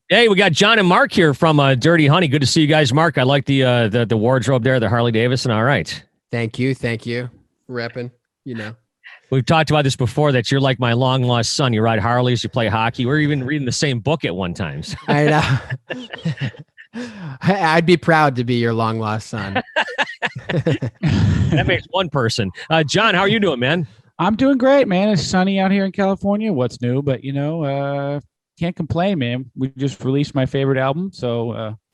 Hey, we got John and Mark here from Dirty Honey. Good to see you guys, Mark. I like the wardrobe there, the Harley Davidson. All right, Thank you. Thank you. Repping, you know. we've talked about this before. That you're like my long lost son. You ride Harleys, you play hockey. We're even reading the same book at one time. I know. I'd be proud to be your long lost son. That makes one person. John, how are you doing, man? I'm doing great, man. It's sunny out here in California. What's new? But can't complain, man. We just released my favorite album, so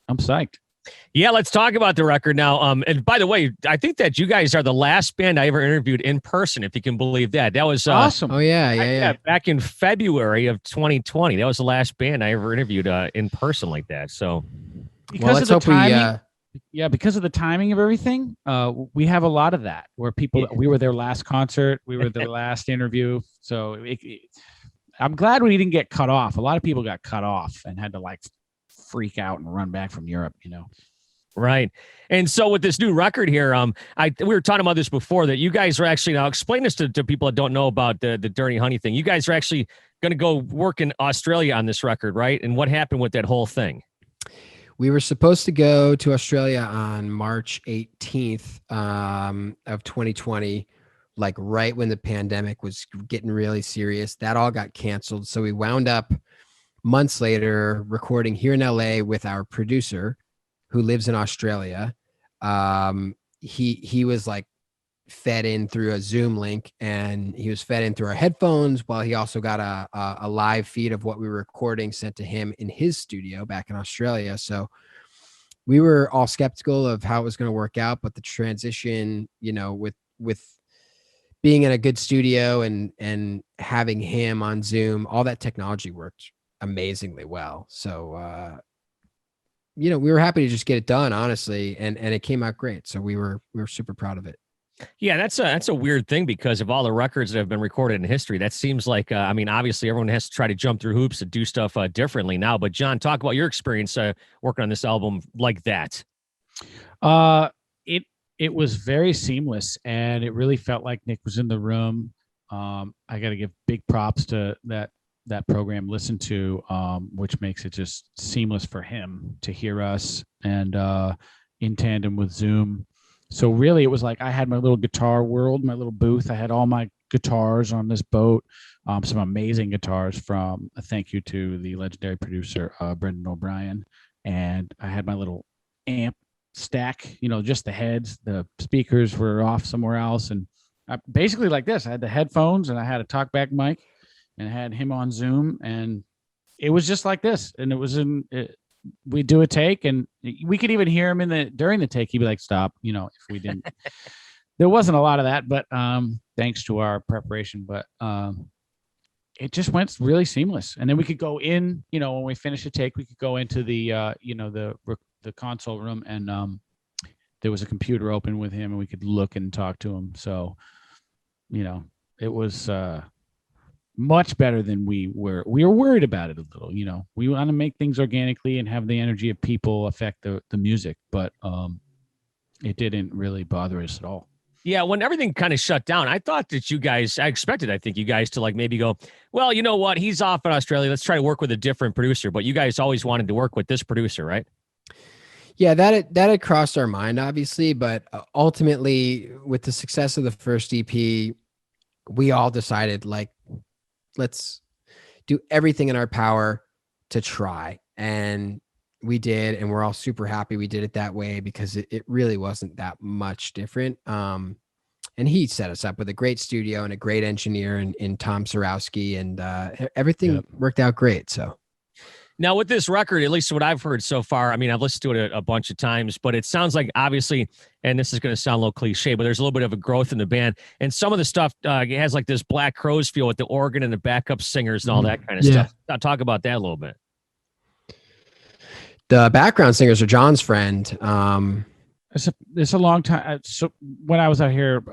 I'm psyched. Yeah, let's talk about the record now. And by the way, I think that you guys are the last band I ever interviewed in person, if you can believe that. That was awesome. Oh yeah. Back in February of 2020. That was the last band I ever interviewed in person like that. So because of the timing, because of the timing of everything, we have a lot of that where we were their last concert, we were their last interview. So I'm glad we didn't get cut off. A lot of people got cut off and had to like freak out and run back from Europe, Right. And so with this new record here, we were talking about this before, that you guys are actually, now explain this to people that don't know about the Dirty Honey thing. You guys are actually going to go work in Australia on this record, right? And what happened with that whole thing? We were supposed to go to Australia on March 18th of 2020, like right when the pandemic was getting really serious. That all got canceled. So we wound up months later recording here in LA with our producer who lives in Australia. He was like fed in through a Zoom link, and he was fed in through our headphones, while he also got a live feed of what we were recording sent to him in his studio back in Australia. So we were all skeptical of how it was going to work out, but the transition, with being in a good studio and having him on Zoom, all that technology worked amazingly well. So, we were happy to just get it done, honestly. And it came out great. So we were super proud of it. Yeah, that's a weird thing, because of all the records that have been recorded in history, that seems like, obviously everyone has to try to jump through hoops to do stuff differently now. But John, talk about your experience working on this album like that. It was very seamless, and it really felt like Nick was in the room. I got to give big props to that program Listen To, which makes it just seamless for him to hear us, and in tandem with Zoom. So really it was like I had my little guitar world, my little booth. I had all my guitars on this boat, some amazing guitars from a thank you to the legendary producer, Brendan O'Brien. And I had my little amp stack, just the heads. The speakers were off somewhere else. And basically like this, I had the headphones and I had a talkback mic and I had him on Zoom, and it was just like this. And it was we do a take, and we could even hear him during the take. He'd be like, stop, if we didn't. There wasn't a lot of that, but thanks to our preparation, but it just went really seamless. And then we could go in, when we finish the take, we could go into the the console room, and there was a computer open with him, and we could look and talk to him. So it was much better than we were worried about it a little. We want to make things organically and have the energy of people affect the music, but it didn't really bother us at all. Yeah, when everything kind of shut down, I thought that I think you guys to like maybe go, well, you know what, he's off in Australia, let's try to work with a different producer. But you guys always wanted to work with this producer, right? Yeah, that had crossed our mind, obviously, but ultimately with the success of the first EP, we all decided, like, let's do everything in our power to try. And we did, and we're all super happy we did it that way, because it really wasn't that much different. And he set us up with a great studio and a great engineer in Tom Sorowski, and everything worked out great. So now with this record, at least what I've heard so far, I've listened to it a bunch of times, but it sounds like, obviously, and this is going to sound a little cliche, but there's a little bit of a growth in the band. And some of the stuff has like this Black Crowes feel with the organ and the backup singers and all that kind of stuff. I'll talk about that a little bit. The background singers are John's friend. It's a long time. So when I was out here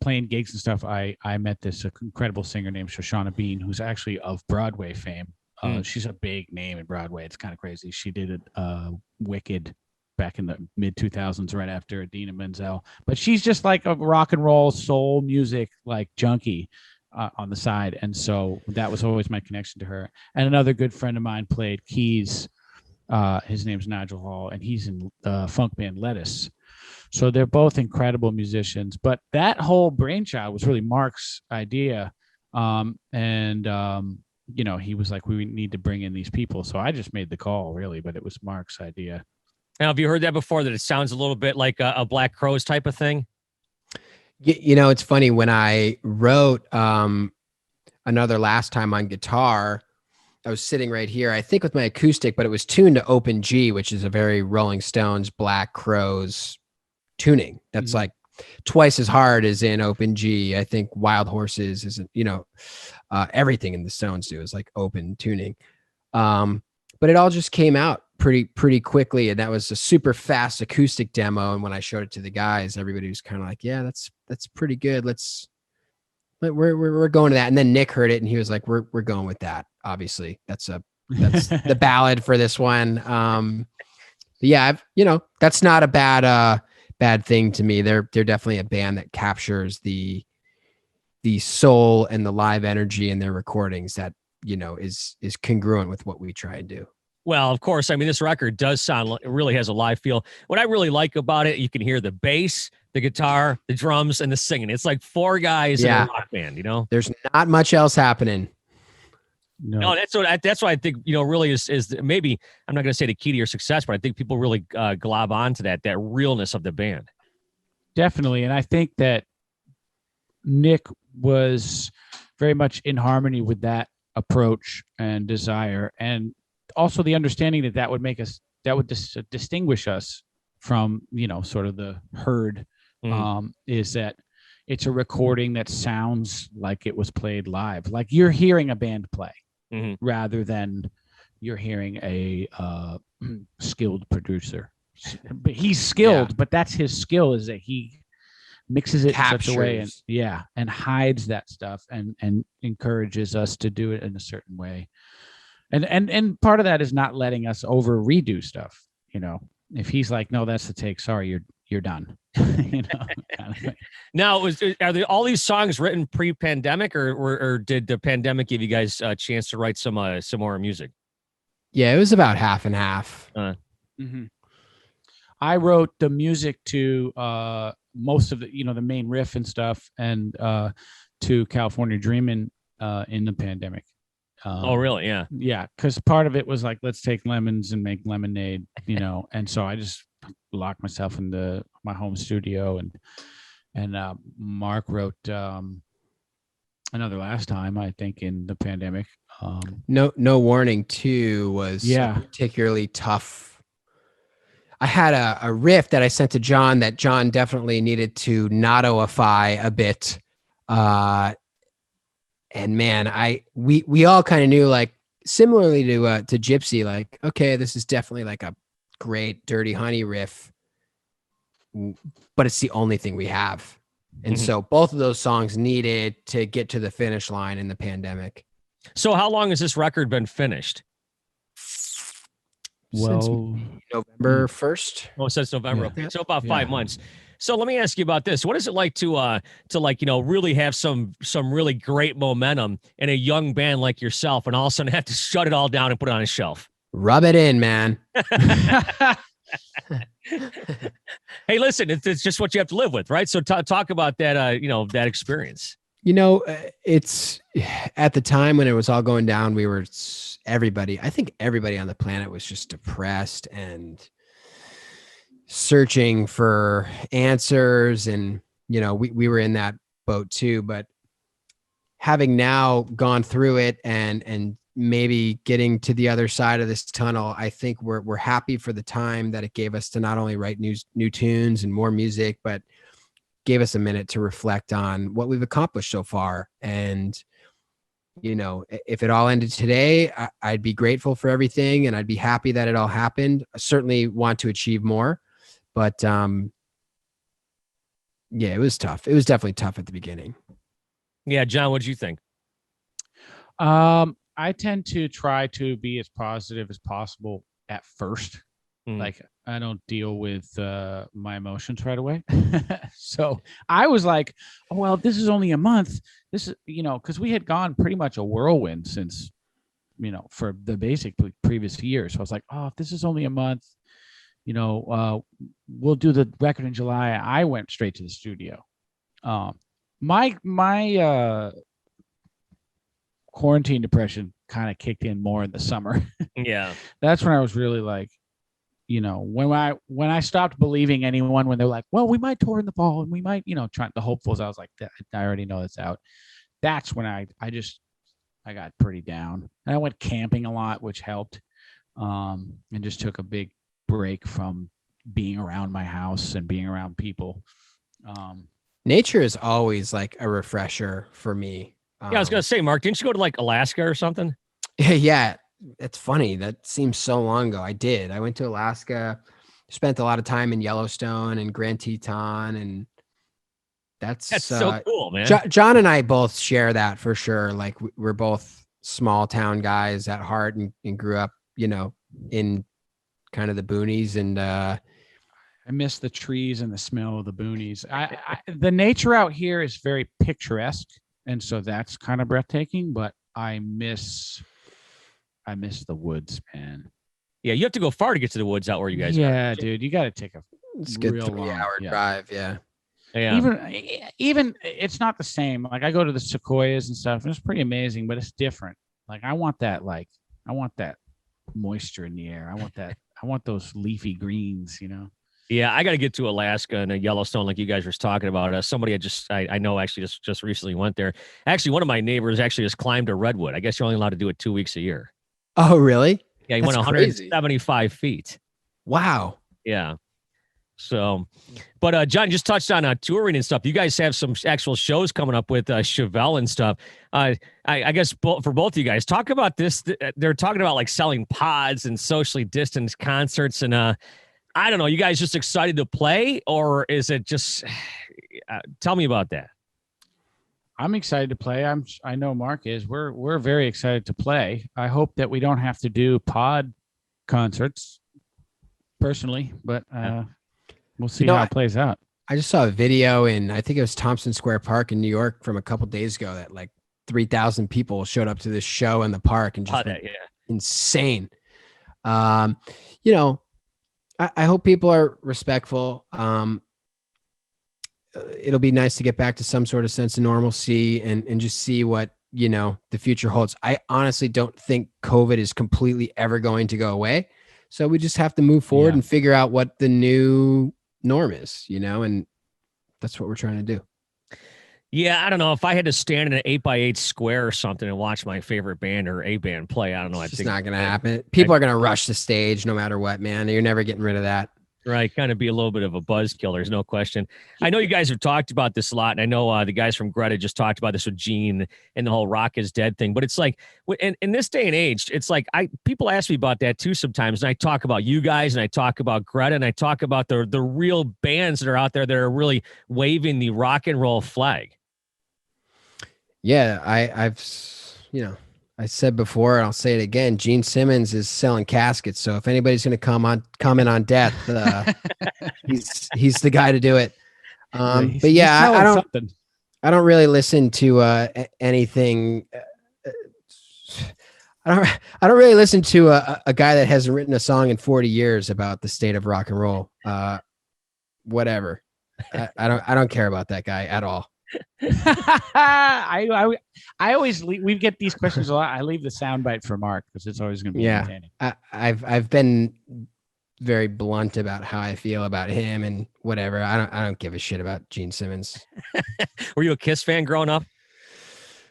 playing gigs and stuff, I met this incredible singer named Shoshana Bean, who's actually of Broadway fame. She's a big name in Broadway. It's kind of crazy. She did Wicked back in the mid 2000s, right after Idina Menzel. But she's just like a rock and roll soul music like junkie, on the side. And so that was always my connection to her. And another good friend of mine played keys. His name's Nigel Hall, and he's in the funk band Lettuce. So they're both incredible musicians. But that whole brainchild was really Marc's idea. He was like, we need to bring in these people. So I just made the call, really, but it was Marc's idea. Now, have you heard that before, that it sounds a little bit like a Black Crowes type of thing? It's funny, when I wrote Another Last Time on guitar, I was sitting right here, I think with my acoustic, but it was tuned to open G, which is a very Rolling Stones, Black Crowes tuning. That's like twice as hard as in open G. I think Wild Horses isn't, everything in the Stones do is like open tuning. But it all just came out pretty quickly, and that was a super fast acoustic demo. And when I showed it to the guys, everybody was kind of like, "Yeah, that's pretty good. We're going to that." And then Nick heard it, and he was like, "We're going with that. Obviously, that's the ballad for this one." Yeah, that's not a bad thing to me. They're definitely a band that captures the soul and the live energy in their recordings that is congruent with what we try and do. Well, of course. I mean, this record does sound, it really has a live feel. What I really like about it, you can hear the bass, the guitar, the drums, and the singing. It's like four guys in a rock band, There's not much else happening. No, that's what I think, really is maybe, I'm not going to say the key to your success, but I think people really glob onto that realness of the band. Definitely. And I think that Nick was very much in harmony with that approach and desire, and also the understanding that would distinguish us from sort of the herd. Is that it's a recording that sounds like it was played live, like you're hearing a band play, rather than you're hearing a skilled producer. But he's skilled, but that's his skill, is that he mixes it in such a way and hides that stuff and encourages us to do it in a certain way. And part of that is not letting us over redo stuff. If he's like, "No, that's the take. Sorry, you're done." Kind of thing. Now, are all these songs written pre-pandemic, or did the pandemic give you guys a chance to write some more music? Yeah, it was about half and half. I wrote the music to most of the the main riff and stuff, and to California Dreamin' in the pandemic. Oh, really? Yeah. Yeah, because part of it was like, let's take lemons and make lemonade, and so I just locked myself into my home studio, and Marc wrote Another Last Time, I think, in the pandemic. No Warning 2 was particularly tough. I had a riff that I sent to John that John definitely needed to Nottoify a bit. And man, we all kind of knew, like, similarly to Gypsy, like, okay, this is definitely like a great Dirty Honey riff, but it's the only thing we have. And so both of those songs needed to get to the finish line in the pandemic. So how long has this record been finished? Since November 1st. Oh, since November. Okay. So about 5 months. So let me ask you about this. What is it like to really have some really great momentum in a young band like yourself, and all of a sudden have to shut it all down and put it on a shelf? Rub it in, man. Hey, listen, it's just what you have to live with, right? So talk about that, that experience. It's at the time when it was all going down, I think everybody on the planet was just depressed and searching for answers. And, we were in that boat too, but having now gone through it and maybe getting to the other side of this tunnel, I think we're happy for the time that it gave us to not only write new tunes and more music, but gave us a minute to reflect on what we've accomplished so far. And, if it all ended today, I'd be grateful for everything, and I'd be happy that it all happened. I certainly want to achieve more, but it was tough. It was definitely tough at the beginning. Yeah. John, what did you think? I tend to try to be as positive as possible at first. Like I don't deal with my emotions right away. So I was like, oh, well, this is only a month. This is, because we had gone pretty much a whirlwind since, for the basic previous year. So I was like, oh, if this is only a month, we'll do the record in July. I went straight to the studio. My quarantine depression kind of kicked in more in the summer. Yeah. That's when I was really like, when I stopped believing anyone, when they're like, well, we might tour in the fall and we might, try the hopefuls. I was like, I already know that's out. That's when I got pretty down, and I went camping a lot, which helped. And just took a big break from being around my house and being around people. Nature is always like a refresher for me. Yeah, I was gonna say, Mark, didn't you go to like Alaska or something? Yeah, it's funny. That seems so long ago. I did. I went to Alaska, spent a lot of time in Yellowstone and Grand Teton, and that's so cool, man. John and I both share that for sure. Like we're both small town guys at heart, and grew up, in kind of the boonies. And I miss the trees and the smell of the boonies. The nature out here is very picturesque, and so that's kind of breathtaking. But I miss the woods, man. Yeah, you have to go far to get to the woods out where you guys are. Yeah, dude, you got to take a good real 3-hour drive. Yeah. Even it's not the same. Like I go to the sequoias and stuff, and it's pretty amazing, but it's different. Like I want that moisture in the air. I want those leafy greens, Yeah, I got to get to Alaska and Yellowstone, like you guys were talking about. Somebody I know actually just recently went there. Actually, one of my neighbors actually just climbed a redwood. I guess you're only allowed to do it 2 weeks a year. Oh, really? Yeah, he That's went 175 feet. Wow. Yeah. So, but John just touched on touring and stuff. You guys have some actual shows coming up with Chevelle and stuff. I guess for both of you guys, talk about this. They're talking about like selling pods and socially distanced concerts, and I don't know. You guys just excited to play, or is it just? Tell me about that. I'm excited to play. I know Mark is. We're very excited to play. I hope that we don't have to do pod concerts personally, but we'll see how it plays out. I just saw a video in, I think it was Thompson Square Park in New York from a couple days ago, that like 3,000 people showed up to this show in the park, and just insane. I hope people are respectful. It'll be nice to get back to some sort of sense of normalcy and just see what, the future holds. I honestly don't think COVID is completely ever going to go away. So we just have to move forward and figure out what the new norm is, and that's what we're trying to do. Yeah, I don't know. If I had to stand in an 8x8 square or something and watch my favorite band or a band play, I don't know. It's not going to happen. People are going to rush the stage no matter what, man. You're never getting rid of that. Right. Kind of be a little bit of a buzzkill. There's no question. I know you guys have talked about this a lot, and I know the guys from Greta just talked about this with Gene and the whole Rock is Dead thing. But it's like, in this day and age, it's like people ask me about that too sometimes. And I talk about you guys, and I talk about Greta, and I talk about the real bands that are out there that are really waving the rock and roll flag. Yeah, I've I said before, and I'll say it again, Gene Simmons is selling caskets. So if anybody's going to comment on death, he's the guy to do it. But yeah, I don't really listen to anything. I don't really listen to a guy that hasn't written a song in 40 years about the state of rock and roll. Whatever. I don't care about that guy at all. I always we get these questions a lot. I leave the soundbite for Mark because it's always going to be entertaining. I've been very blunt about how I feel about him and whatever. I don't give a shit about Gene Simmons. Were you a Kiss fan growing up?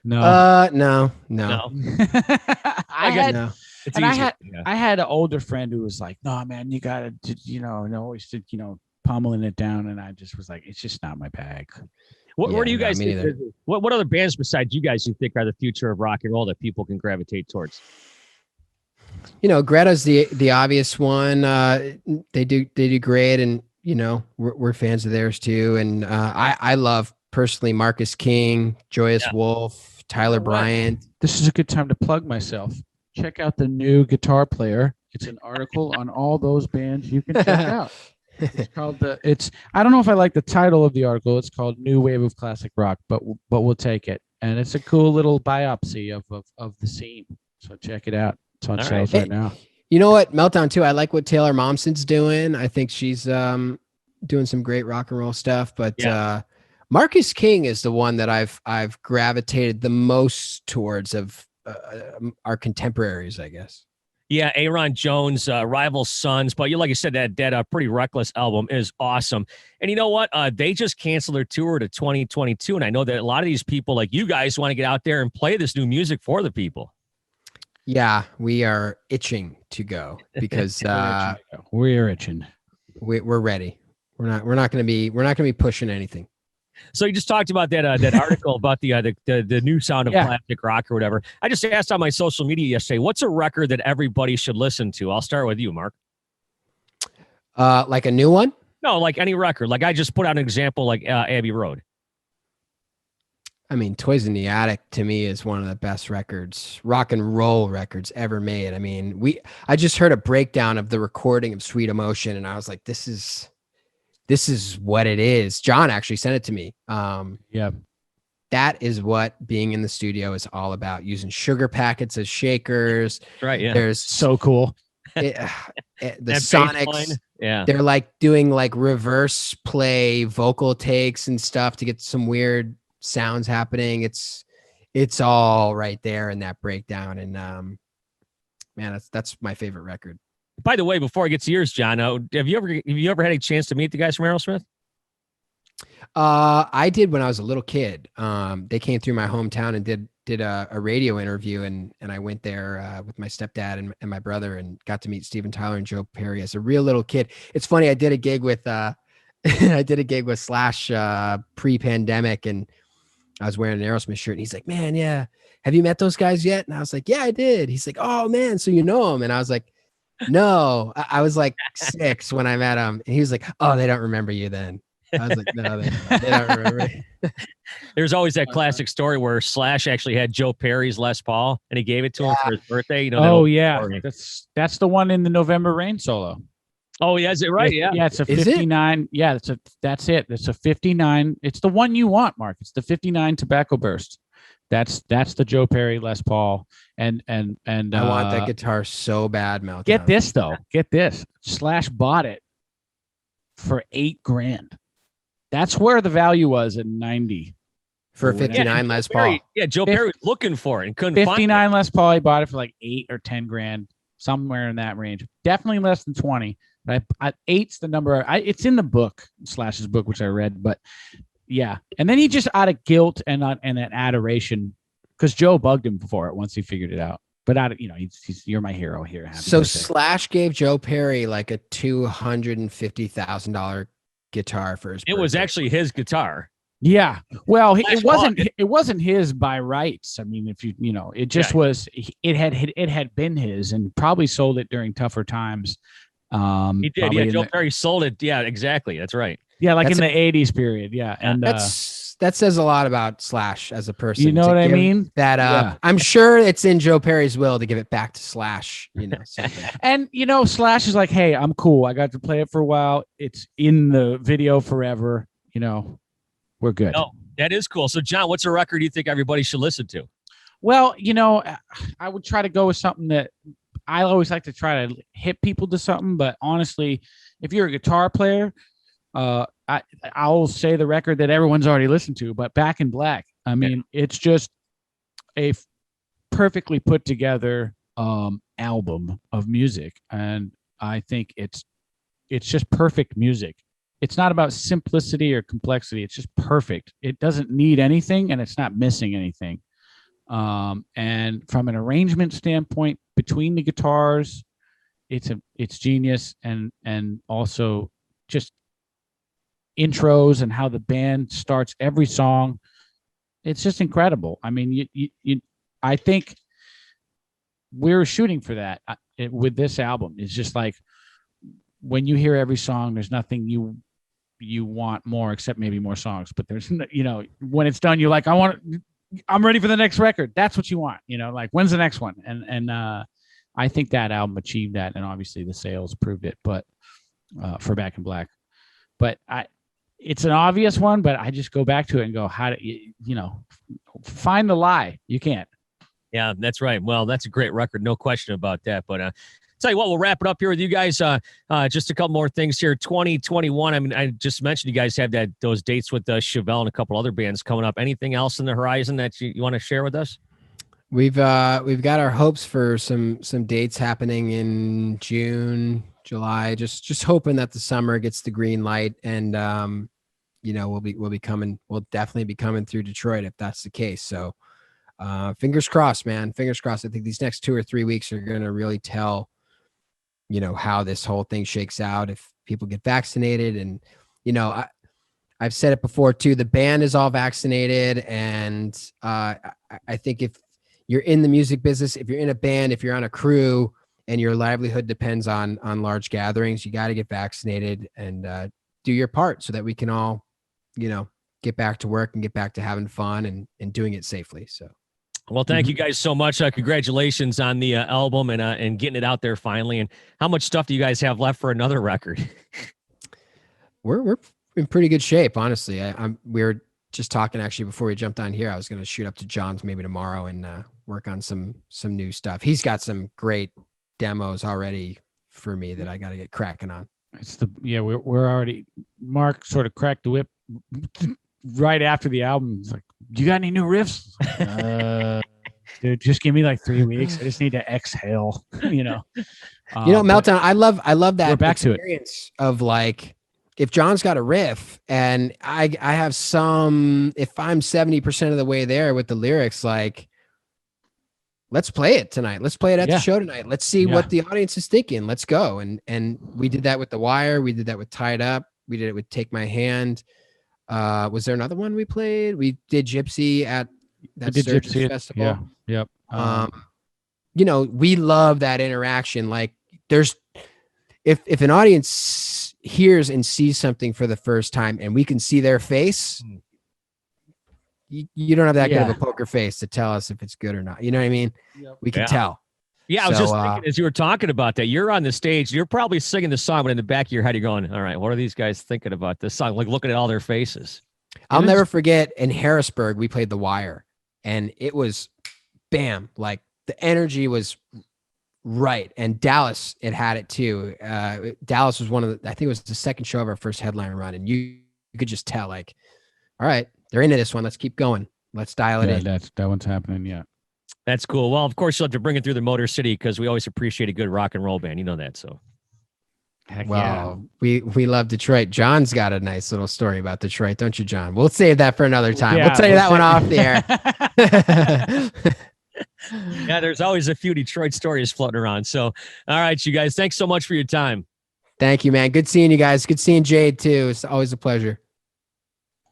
No. No. I had an older friend who was like, "No, man, you gotta, and always, pummeling it down." And I just was like, "It's just not my bag." What do you guys think? What other bands besides you guys you think are the future of rock and roll that people can gravitate towards? Greta's the obvious one. They do great, and we're fans of theirs too. And I love personally Marcus King, Joyous Wolf, Tyler Bryant. This is a good time to plug myself. Check out the new guitar player It's an article on all those bands you can check out. It's called I don't know if I like the title of the article. It's called New Wave of Classic Rock, but we'll take it. And it's a cool little biopsy of the scene. So check it out. It's on shelves right now. You know what? Meltdown too. I like what Taylor Momsen's doing. I think she's doing some great rock and roll stuff. But Marcus King is the one that I've gravitated the most towards of our contemporaries, I guess. Yeah, Aaron Jones, Rival Sons, but like you said, that Pretty Reckless album is awesome. And you know what? They just canceled their tour to 2022, and I know that a lot of these people, like you guys, want to get out there and play this new music for the people. Yeah, we are itching to go because we're itching. We're ready. We're not going to be pushing anything. So you just talked about that article about the new sound of classic rock or whatever. I just asked on my social media yesterday, what's a record that everybody should listen to? I'll start with you, Mark. Like a new one? No, like any record. Like I just put out an example, like Abbey Road. I mean, Toys in the Attic to me is one of the best records, rock and roll records ever made. I mean, I just heard a breakdown of the recording of Sweet Emotion, and I was like, this is what it is. John actually sent it to me. That is what being in the studio is all about, using sugar packets as shakers. Right. Yeah. There's so cool. The Sonics. Yeah. They're like doing like reverse play vocal takes and stuff to get some weird sounds happening. It's all right there in that breakdown. And man, that's my favorite record. By the way, before I get to yours, John, have you ever had a chance to meet the guys from Aerosmith? I did when I was a little kid. They came through my hometown and did a radio interview, and I went there with my stepdad and my brother and got to meet Steven Tyler and Joe Perry as a real little kid. It's funny, I did a gig with Slash pre-pandemic, and I was wearing an Aerosmith shirt, and he's like, "Man, yeah, have you met those guys yet?" And I was like, "Yeah, I did." He's like, "Oh man, so you know them?" And I was like, "No, I was like 6 when I met him." And he was like, "Oh, they don't remember you then." I was like, "No, they don't remember me." There's always that classic story where Slash actually had Joe Perry's Les Paul, and he gave it to him for his birthday. You know? That's the one in the November Rain solo. Oh yeah, is it right? Yeah, it's a 59. Yeah, that's it. It's a 59. It's the one you want, Mark. It's the 59 Tobacco Burst. That's the Joe Perry Les Paul. And I want that guitar so bad, Meltdown. Get this though. Get this. Slash bought it for $8,000. That's where the value was in 90. For 59 Les Paul. Yeah, Joe Perry was looking for it and couldn't 59 find it. Les Paul. He bought it for like $8,000 or $10,000, somewhere in that range. Definitely less than 20. But 8's the number. It's in the book, Slash's book, which I read. But yeah, and then he just out of guilt and an adoration, because Joe bugged him for it once he figured it out. But he's you're my hero here. Happy so birthday. Slash gave Joe Perry like a $250,000 guitar for his birthday. It was actually his guitar. Yeah. Well, it wasn't his by rights. I mean, if it just was. It had been his, and probably sold it during tougher times. He did. Yeah, Joe Perry sold it. Yeah, exactly. That's right. Yeah, like in the 80s period. Yeah. And that says a lot about Slash as a person. You know what I mean? That I'm sure it's in Joe Perry's will to give it back to Slash. And Slash is like, "Hey, I'm cool. I got to play it for a while. It's in the video forever. We're good." Oh, that is cool. So, John, what's a record you think everybody should listen to? Well, I would try to go with something that I always like to try to hit people to something. But honestly, if you're a guitar player, I'll say the record that everyone's already listened to, but Back in Black. I mean, it's just a perfectly put together album of music, and I think it's just perfect music. It's not about simplicity or complexity. It's just perfect. It doesn't need anything, and it's not missing anything. And from an arrangement standpoint, between the guitars, it's genius, and also just intros and how the band starts every song. It's just incredible. I mean, I think we're shooting for that with this album. It's just like when you hear every song, there's nothing you want more except maybe more songs. But there's when it's done, you're like, I'm ready for the next record. That's what you want. Like, when's the next one? And I think that album achieved that, and obviously the sales proved it. But for Back in Black, but it's an obvious one. But I just go back to it and go, how do you know, find the lie? You can't. Yeah, that's right. Well, that's a great record, no question about that. But tell you what, we'll wrap it up here with you guys. Just a couple more things here. 2021. I mean, I just mentioned you guys have those dates with Chevelle and a couple other bands coming up. Anything else in the horizon that you want to share with us? We've got our hopes for some dates happening in June, July. Just hoping that the summer gets the green light, and you know, we'll definitely be coming through Detroit if that's the case. So fingers crossed, man. Fingers crossed. I think these next 2 or 3 weeks are going to really tell, you know, how this whole thing shakes out if people get vaccinated. And, you know, I've said it before too, the band is all vaccinated. And I think if you're in the music business, if you're in a band, if you're on a crew and your livelihood depends on large gatherings, you got to get vaccinated and do your part so that we can all, you know, get back to work and get back to having fun and doing it safely. So. Well, thank you guys so much. Congratulations on the album and getting it out there finally. And how much stuff do you guys have left for another record? We're in pretty good shape, honestly. We were just talking actually before we jumped on here. I was going to shoot up to John's maybe tomorrow and work on some new stuff. He's got some great demos already for me that I got to get cracking on. We're already. Marc sort of cracked the whip right after the album. He's like, "Do you got any new riffs?" Dude, just give me like 3 weeks. I just need to exhale. You know. Meltdown. I love that we're back experience of like, if John's got a riff and I have some, if I'm 70% of the way there with the lyrics, like, let's play it tonight. Let's play it at the show tonight. Let's see what the audience is thinking. Let's go. And we did that with The Wire. We did that with Tied Up. We did it with Take My Hand. Was there another one we played? We did Gypsy at that Gypsy festival. Yeah. Yep. You know, we love that interaction. Like there's, if an audience hears and sees something for the first time and we can see their face, you don't have that good of a poker face to tell us if it's good or not. You know what I mean? Yep. We can tell. Yeah, I was just thinking as you were talking about that, you're on the stage, you're probably singing the song, but in the back of your head, you're going, all right, what are these guys thinking about this song? Like looking at all their faces. I'll never forget in Harrisburg, we played The Wire and it was bam, like the energy was right. And Dallas, it had it too. Dallas was I think it was the second show of our first headline run. And you could just tell like, all right, they're into this one. Let's keep going. Let's dial it in. That one's happening. Yeah. That's cool. Well, of course, you'll have to bring it through the Motor City because we always appreciate a good rock and roll band. You know that. So, we love Detroit. John's got a nice little story about Detroit, don't you, John? We'll save that for another time. We'll tell you that one off the air. Yeah, there's always a few Detroit stories floating around. So, all right, you guys, thanks so much for your time. Thank you, man. Good seeing you guys. Good seeing Jade, too. It's always a pleasure.